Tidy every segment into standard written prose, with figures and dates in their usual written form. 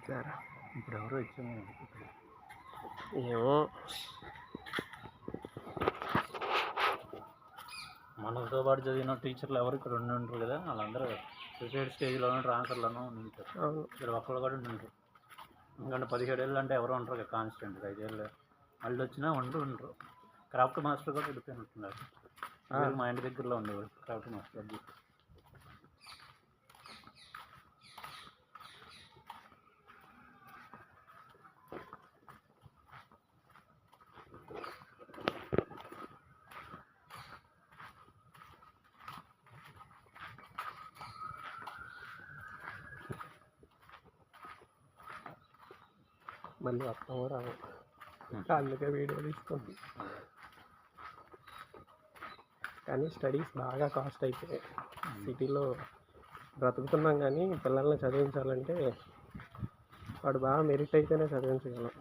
సరే ఇప్పుడు ఎవరో ఇచ్చాము. ఏమో మనతో పాటు చదివిన టీచర్లు ఎవరు ఇక్కడ ఉంటారు కదా, వాళ్ళందరూ సూసైడ్ స్టేజ్లోనూ ట్రాన్స్ఫర్లోనూ ఉంటారు. ఇక్కడ ఒక్కళ్ళు కూడా ఉంటారు. ఎందుకంటే 17 ఏళ్ళు అంటే ఎవరు ఉంటారు కదా కాన్స్టెంట్గా. 5 ఏళ్ళు మళ్ళీ వచ్చినా ఉండరు. క్రాఫ్ట్ మాస్టర్ కూడా వెళ్ళిపోయినట్టున్నారు. మా ఇంటి దగ్గరలో ఉండేవాడు క్రాఫ్ట్ మాస్టర్ అది. మళ్ళీ వస్తాము రాము, అందుకే వీడియో తీసుకోండి. కానీ స్టడీస్ బాగా కాస్ట్ అయిపోయాయి. సిటీలో బ్రతుకుతున్నాం కానీ పిల్లల్ని చదివించాలంటే వాడు బాగా మెరిట్ అయితేనే చదివించగలం.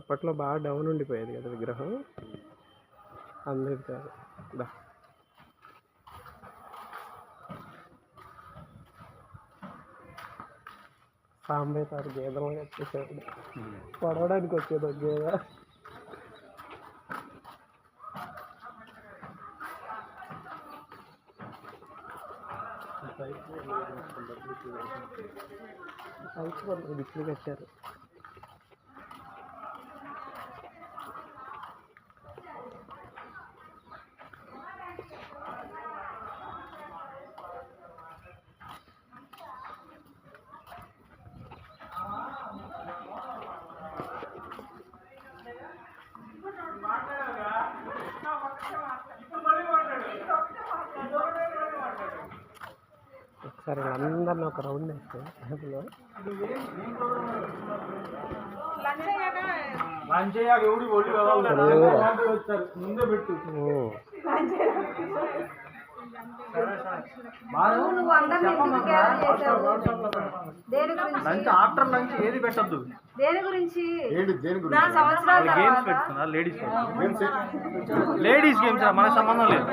అప్పట్లో బాగా డౌన్ ఉండిపోయేది కదా విగ్రహం, అందరికి కాదు. సాంబే సార్ గేదెలు వచ్చేసాడు, పడవడానికి వచ్చేది గేద. దిక్కులు కట్టారు. ఒకసారి అందరిని ఒక రౌండ్ వేస్తే అందులో ఆఫ్టర్ లంచ్ ఏది పెట్టద్దు. దేని గురించి లేడీస్ గేమ్స్ మన సంబంధం లేదు.